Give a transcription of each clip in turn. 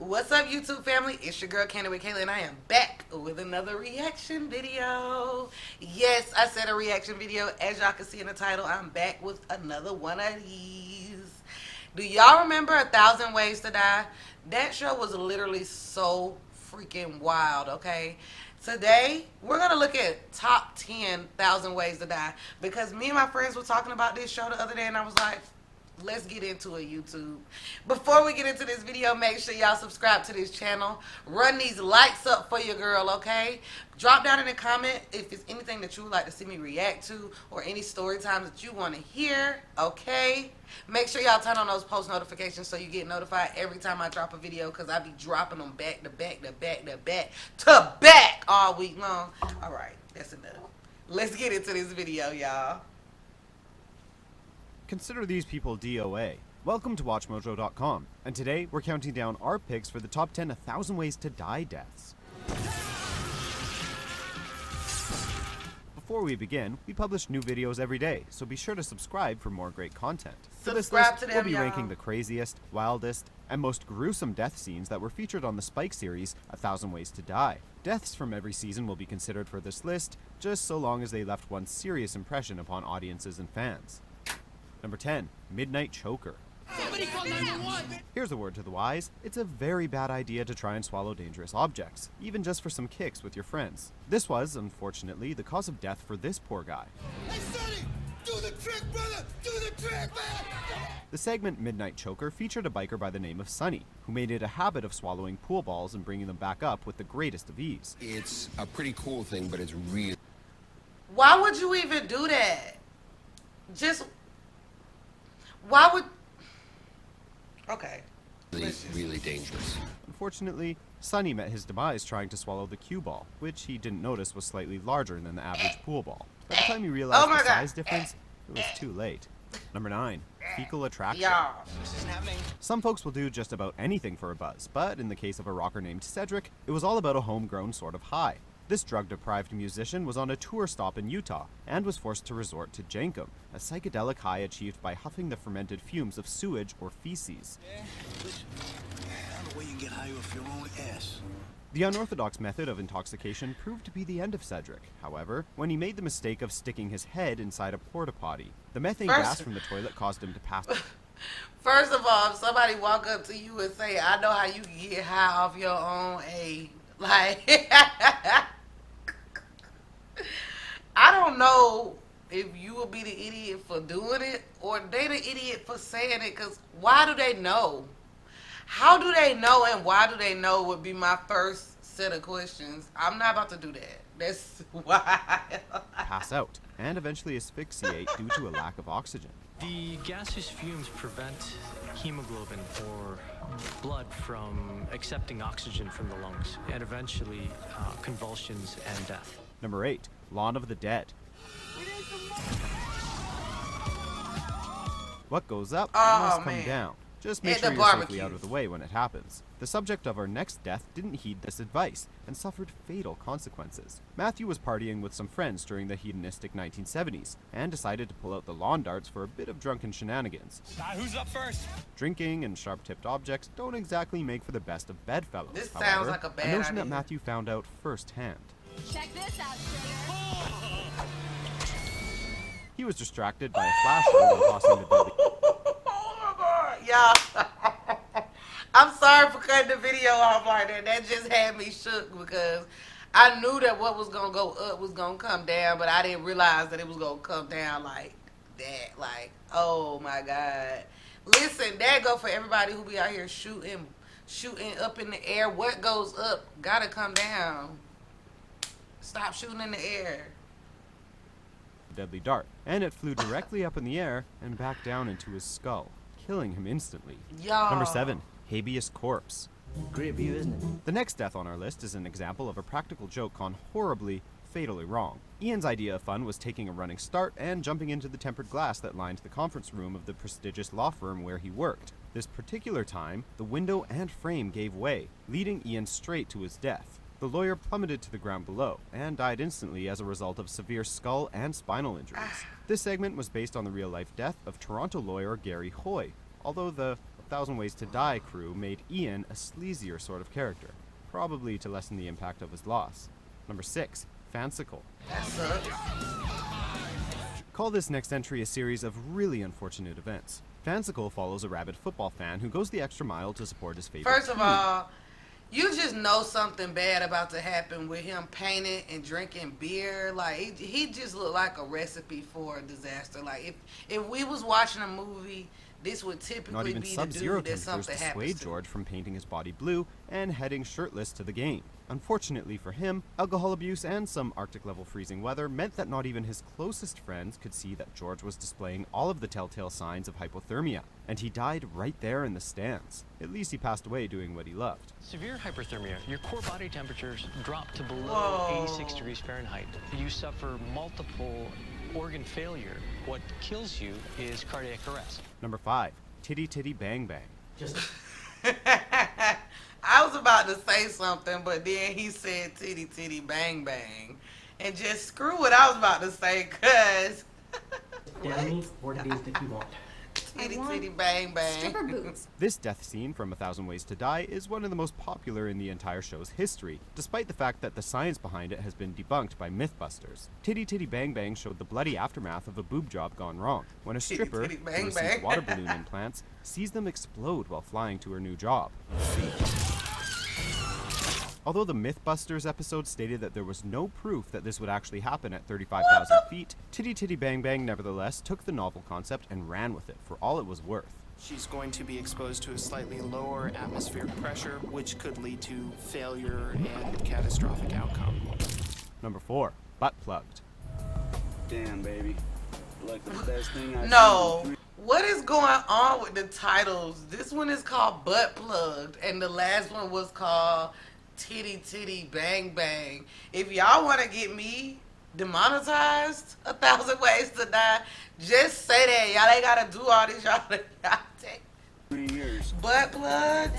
What's up, YouTube family? It's your girl, Candy with Kayla, and I am back with another reaction video. Yes, I said a reaction video. As y'all can see in the title, I'm back with another one of these. Do y'all remember A Thousand Ways to Die? That show was literally so freaking wild, okay? Today, we're going to look at top 10,000 ways to die. Because me and my friends were talking about this show the other day, and I was like, let's get into it, YouTube. Before we get into this video, make sure y'all subscribe to this channel. Run these likes up for your girl, okay? Drop down in the comment if it's anything that you would like to see me react to or any story times that you want to hear, okay? Make sure y'all turn on those post notifications so you get notified every time I drop a video, because I be dropping them back to back to back to back to back all week long. All right, that's enough. Let's get into this video, y'all. Consider these people DOA. Welcome to WatchMojo.com, and today we're counting down our picks for the top 10 1,000 Ways to Die deaths. Before we begin, we publish new videos every day, so be sure to subscribe for more great content. For this Subscribe list, to them, we'll be y'all. ranking the craziest, wildest, and most gruesome death scenes that were featured on the Spike series, 1,000 Ways to Die. Deaths from every season will be considered for this list, just so long as they left one serious impression upon audiences and fans. Number 10. Midnight Choker. Somebody call 911! Here's a word to the wise. It's a very bad idea to try and swallow dangerous objects, even just for some kicks with your friends. This was, unfortunately, the cause of death for this poor guy. Hey, Sonny! Do the trick, brother! Do the trick, man! The segment Midnight Choker featured a biker by the name of Sonny, who made it a habit of swallowing pool balls and bringing them back up with the greatest of ease. It's a pretty cool thing, but it's really Why would you even do that? Just... Why would... Okay. really dangerous. Unfortunately, Sonny met his demise trying to swallow the cue ball, which he didn't notice was slightly larger than the average pool ball. By the time he realized Oh my the God. size difference, it was too late. Number 9. Fecal attraction. Y'all. Some folks will do just about anything for a buzz, but in the case of a rocker named Cedric, it was all about a homegrown sort of high. This drug-deprived musician was on a tour stop in Utah and was forced to resort to jankum, a psychedelic high achieved by huffing the fermented fumes of sewage or feces. Listen, I don't know where you get high off your own ass. The unorthodox method of intoxication proved to be the end of Cedric, however, when he made the mistake of sticking his head inside a porta potty. The methane gas from the toilet caused him to pass. First of all, if somebody walk up to you and say, I know how you can get high off your own aid. Like... I don't know if you will be the idiot for doing it or they the idiot for saying it, because why do they know? How do they know and why do they know would be my first set of questions. I'm not about to do that. That's why. Pass out, and eventually asphyxiate due to a lack of oxygen. The gaseous fumes prevent hemoglobin or blood from accepting oxygen from the lungs, and eventually convulsions and death. Number 8. Lawn of the Dead. What goes up must come man. down. Just make And sure the you're safely barbecue. out of the way when it happens. The subject of our next death didn't heed this advice and suffered fatal consequences. Matthew was partying with some friends during the hedonistic 1970s and decided to pull out the lawn darts for a bit of drunken shenanigans. Who's up first? Drinking and sharp-tipped objects don't exactly make for the best of bedfellows. This sounds however, like a bad notion that idea. Matthew found out firsthand. Check this out, sugar. He was distracted by a flashlight while tossing the deadly. Oh my God, y'all. I'm sorry for cutting the video off like that. That just had me shook because I knew that what was going to go up was going to come down, but I didn't realize that it was going to come down like that. Like, oh my God. Listen, that go for everybody who be out here shooting up in the air. What goes up got to come down. Stop shooting in the air. Deadly dart, and it flew directly up in the air and back down into his skull, killing him instantly. Y'all. Number 7. Habeas corpse. Great view, isn't it? The next death on our list is an example of a practical joke gone horribly, fatally wrong. Ian's idea of fun was taking a running start and jumping into the tempered glass that lined the conference room of the prestigious law firm where he worked. This particular time, the window and frame gave way, leading Ian straight to his death. The lawyer plummeted to the ground below and died instantly as a result of severe skull and spinal injuries. This segment was based on the real-life death of Toronto lawyer Gary Hoy, although the Thousand Ways to Die crew made Ian a sleazier sort of character, probably to lessen the impact of his loss. Number 6. Fansicle. That sucks. Call this next entry a series of really unfortunate events. Fansicle follows a rabid football fan who goes the extra mile to support his favorite First of team. all, you just know something bad about to happen with him painting and drinking beer. Like, he just looked like a recipe for a disaster. Like, if we was watching a movie, this would Not typically even be the Sub-Zero dude that temperatures something dissuade happens to. George from painting his body blue and heading shirtless to the game. Unfortunately for him, alcohol abuse and some Arctic-level freezing weather meant that not even his closest friends could see that George was displaying all of the telltale signs of hypothermia, and he died right there in the stands. At least he passed away doing what he loved. Severe hyperthermia, your core body temperatures drop to below Whoa. 86 degrees Fahrenheit. You suffer multiple organ failure. What kills you is cardiac arrest. Number 5. Titty Titty Bang Bang. I was about to say something, but then he said titty titty bang bang. And just screw what I was about to say, cuz Danny, what it is that you want? titty want titty bang bang. Stripper boots. This death scene from A Thousand Ways to Die is one of the most popular in the entire show's history, despite the fact that the science behind it has been debunked by Mythbusters. Titty Titty Bang Bang showed the bloody aftermath of a boob job gone wrong, when a Titty stripper, Titty who Bang receives Bang. water balloon implants, sees them explode while flying to her new job. Although the Mythbusters episode stated that there was no proof that this would actually happen at 35,000 feet, Titty Titty Bang Bang nevertheless took the novel concept and ran with it for all it was worth. She's going to be exposed to a slightly lower atmospheric pressure, which could lead to failure and catastrophic outcome. Number 4. Butt Plugged. Damn, baby. Like the best thing I No. What is going on with the titles? This one is called Butt Plugged, and the last one was called Titty Titty Bang Bang. If y'all want to get me demonetized, 1,000 Ways to Die, just say that. Y'all ain't got to do all this. Y'all take 3 years. Butt Plugged.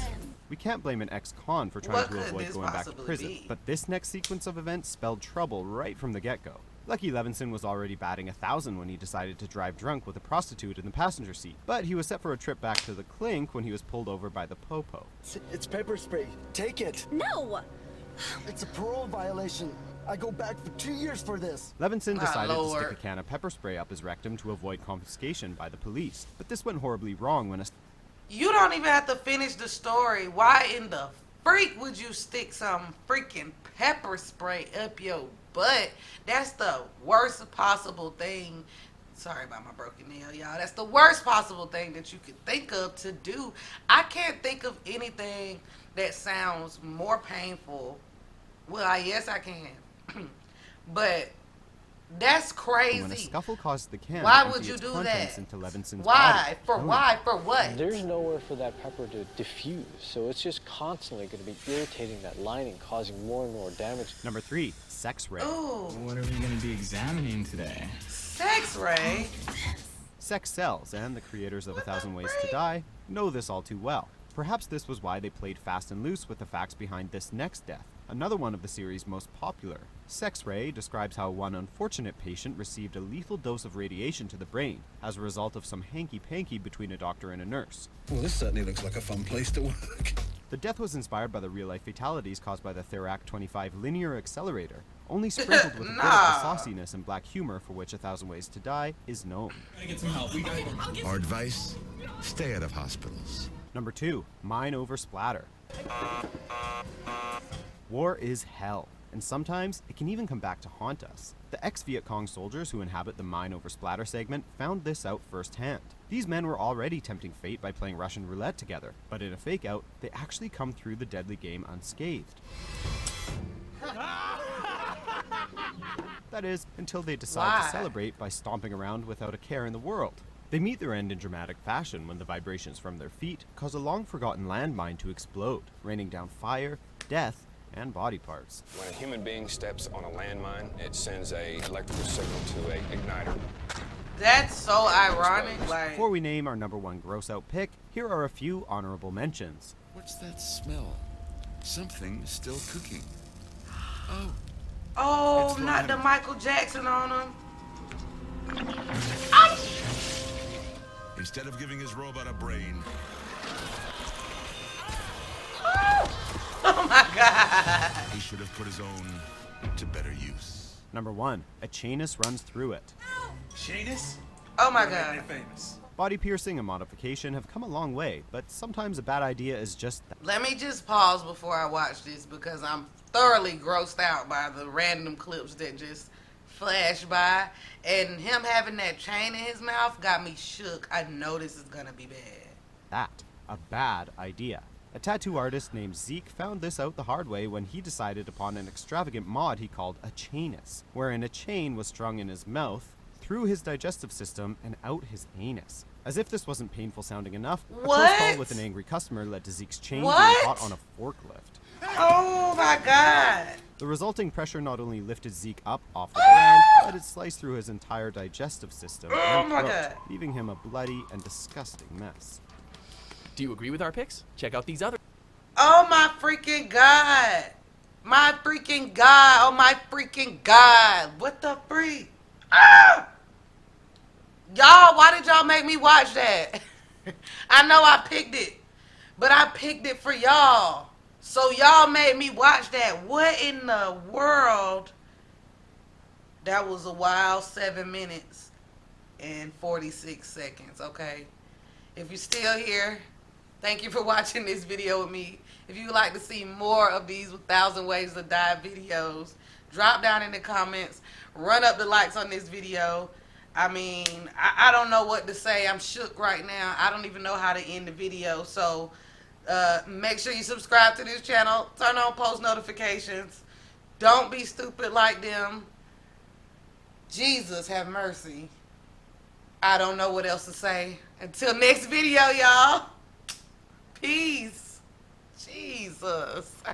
We can't blame an ex-con for trying What to could avoid this going back to possibly prison, be? but this next sequence of events spelled trouble right from the get-go. Lucky Levinson was already batting 1,000 when he decided to drive drunk with a prostitute in the passenger seat, but he was set for a trip back to the clink when he was pulled over by the popo. It's pepper spray. Take it. No! It's a parole violation. I go back for 2 years for this. Levinson decided to Lord. stick a can of pepper spray up his rectum to avoid confiscation by the police, but this went horribly wrong when a You don't even have to finish the story. Why in the freak would you stick some freaking pepper spray up your butt? That's the worst possible thing. Sorry about my broken nail, y'all. That's the worst possible thing that you could think of to do. I can't think of anything that sounds more painful. Well, yes, I can. But that's crazy. when a scuffle caused the can Why to would empty you its do contents that? into Levinson's Why? body. For why? For what? There's nowhere for that pepper to diffuse, so it's just constantly going to be irritating that lining, causing more and more damage. Number 3. Sex Ray. Ooh, What are we going to be examining today? sex ray. Sex sells, and the creators of A Thousand Ways to Die know this all too well. Perhaps this was why they played fast and loose with the facts behind this next death, another one of the series' most popular. Sex Ray describes how one unfortunate patient received a lethal dose of radiation to the brain as a result of some hanky-panky between a doctor and a nurse. Well, this certainly looks like a fun place to work. The death was inspired by the real-life fatalities caused by the Therac 25 linear accelerator, only sprinkled with a bit of the Nah. sauciness and black humor for which A Thousand Ways to Die is known. Gotta get some help. We got Our advice, stay out of hospitals. Number 2. Mine over splatter. War is hell, and sometimes it can even come back to haunt us. The ex-Viet Cong soldiers who inhabit the mine over splatter segment found this out firsthand. These men were already tempting fate by playing Russian roulette together, but in a fake-out, they actually come through the deadly game unscathed. That is, until they decide Why? to celebrate by stomping around without a care in the world. They meet their end in dramatic fashion when the vibrations from their feet cause a long-forgotten landmine to explode, raining down fire, death, and body parts. When a human being steps on a landmine, it sends a electrical signal to a igniter. That's so ironic. Like, Before we name our number 1 gross-out pick, here are a few honorable mentions. What's that smell? Something is still cooking. Oh, oh, It's not the lime. Michael Jackson on him. instead of giving his robot a brain, He should have put his own to better use. Number 1. A chainist runs through it. Chainist? Oh my god. They're famous. Body piercing and modification have come a long way, but sometimes a bad idea is just that. Let me just pause before I watch this because I'm thoroughly grossed out by the random clips that just flash by. And him having that chain in his mouth got me shook. I know this is gonna be bad. A bad idea. A tattoo artist named Zeke found this out the hard way when he decided upon an extravagant mod he called a chainist, wherein a chain was strung in his mouth, through his digestive system, and out his anus. As if this wasn't painful sounding enough, a close call with an angry customer led to Zeke's chain being caught on a forklift. Oh my god. The resulting pressure not only lifted Zeke up off the ground, but it sliced through his entire digestive system and throat, leaving him a bloody and disgusting mess. Do you agree with our picks? Check out these other. Oh my freaking god. My freaking god. Oh my freaking god. What the freak? Ah! Y'all, why did y'all make me watch that? I know I picked it, but I picked it for y'all. So y'all made me watch that. What in the world? That was a wild 7 minutes and 46 seconds, okay? If you're still here, thank you for watching this video with me. If you would like to see more of these 1,000 Ways to Die videos, drop down in the comments. Run up the likes on this video. I mean, I don't know what to say. I'm shook right now. I don't even know how to end the video. So make sure you subscribe to this channel. Turn on post notifications. Don't be stupid like them. Jesus have mercy. I don't know what else to say. Until next video, y'all. Peace. Jesus.